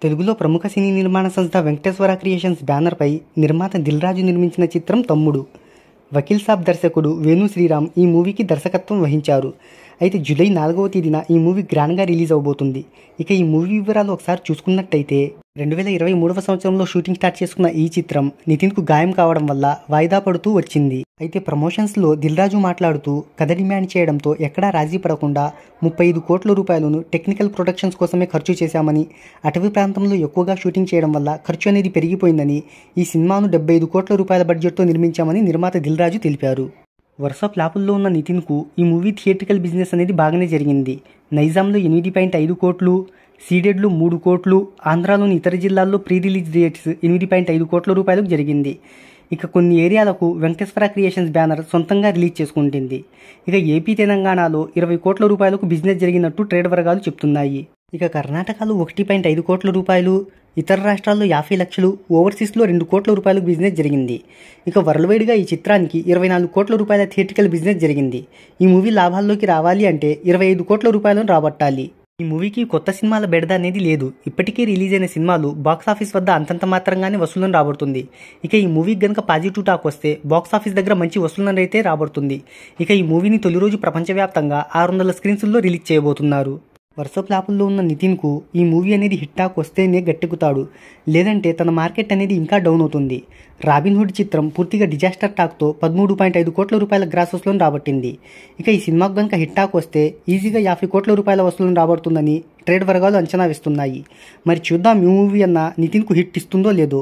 తెలుగులో ప్రముఖ సినీ నిర్మాణ సంస్థ వెంకటేశ్వర క్రియేషన్స్ బ్యానర్పై నిర్మాత దిల్ రాజు నిర్మించిన చిత్రం తమ్ముడు. వకీల్ సాబ్ దర్శకుడు వేణు శ్రీరామ్ ఈ మూవీకి దర్శకత్వం వహించారు. అయితే జూలై 4వ తేదీన ఈ మూవీ గ్రాండ్గా రిలీజ్ అవబోతుంది. ఇక ఈ మూవీ వివరాలు ఒకసారి చూసుకున్నట్టయితే 2023వ సంవత్సరంలో షూటింగ్ స్టార్ట్ చేసుకున్న ఈ చిత్రం నితిన్కు గాయం కావడం వల్ల వాయిదా పడుతూ వచ్చింది. అయితే ప్రమోషన్స్లో దిల్ రాజు మాట్లాడుతూ కథ డిమాండ్ చేయడంతో ఎక్కడా రాజీ పడకుండా 35 కోట్ల రూపాయలను టెక్నికల్ ప్రొడక్షన్స్ కోసమే ఖర్చు చేశామని, అటవీ ప్రాంతంలో ఎక్కువగా షూటింగ్ చేయడం వల్ల ఖర్చు అనేది పెరిగిపోయిందని, ఈ సినిమాను 75 కోట్ల రూపాయల బడ్జెట్తో నిర్మించామని నిర్మాత దిల్ రాజు తెలిపారు. వరుస ఫ్లాపుల్లో ఉన్న నితిన్కు ఈ మూవీ థియేట్రికల్ బిజినెస్ అనేది బాగానే జరిగింది. నైజాంలో 8.5 కోట్లు, సీడెడ్లు 3 కోట్లు, ఆంధ్రాలోని ఇతర జిల్లాల్లో ప్రీ రిలీజ్ డేట్స్ 8.5 కోట్ల రూపాయలకు జరిగింది. ఇక కొన్ని ఏరియాలకు వెంకటేశ్వర క్రియేషన్స్ బ్యానర్ సొంతంగా రిలీజ్ చేసుకుంటుంది. ఇక ఏపీ తెలంగాణలో 20 కోట్ల రూపాయలకు బిజినెస్ జరిగినట్టు ట్రేడ్ వర్గాలు చెప్తున్నాయి. ఇక కర్ణాటకలో 1.5 కోట్ల రూపాయలు, ఇతర రాష్ట్రాల్లో 50 లక్షలు, ఓవర్సీస్లో 2 కోట్ల రూపాయలకు బిజినెస్ జరిగింది. ఇక వరల్డ్ వైడ్గా ఈ చిత్రానికి 24 కోట్ల రూపాయల థియేట్రికల్ బిజినెస్ జరిగింది. ఈ మూవీ లాభాల్లోకి రావాలి అంటే 25 కోట్ల రూపాయలను రాబట్టాలి. ఈ మూవీకి కొత్త సినిమాల బెడద అనేది లేదు. ఇప్పటికే రిలీజ్ అయిన సినిమాలు బాక్సాఫీస్ వద్ద అంతంత మాత్రంగానే వసూలను రాబడుతుంది. ఇక ఈ మూవీకి గనుక పాజిటివ్ టాక్ వస్తే బాక్సాఫీస్ దగ్గర మంచి వసూలను అయితే రాబడుతుంది. ఇక ఈ మూవీని తొలి రోజు ప్రపంచవ్యాప్తంగా 600 స్క్రీన్స్లో రిలీజ్ చేయబోతున్నారు. వరుస ఫ్లాపుల్లో ఉన్న నితిన్కు ఈ మూవీ అనేది హిట్ టాక్ వస్తేనే గట్టెక్కుతాడు, లేదంటే తన మార్కెట్ అనేది ఇంకా డౌన్ అవుతుంది. రాబిన్హుడ్ చిత్రం పూర్తిగా డిజాస్టర్ టాక్తో 13.5 కోట్ల రూపాయల గ్రాస్ వసూలను రాబట్టింది. ఇక ఈ సినిమాకు కనుక హిట్ టాక్ వస్తే ఈజీగా 50 కోట్ల రూపాయల వసూలను రాబడుతుందని ట్రేడ్ వర్గాలు అంచనా వేస్తున్నాయి. మరి చూద్దాం ఈ మూవీ అన్న నితిన్కు హిట్ ఇస్తుందో లేదో.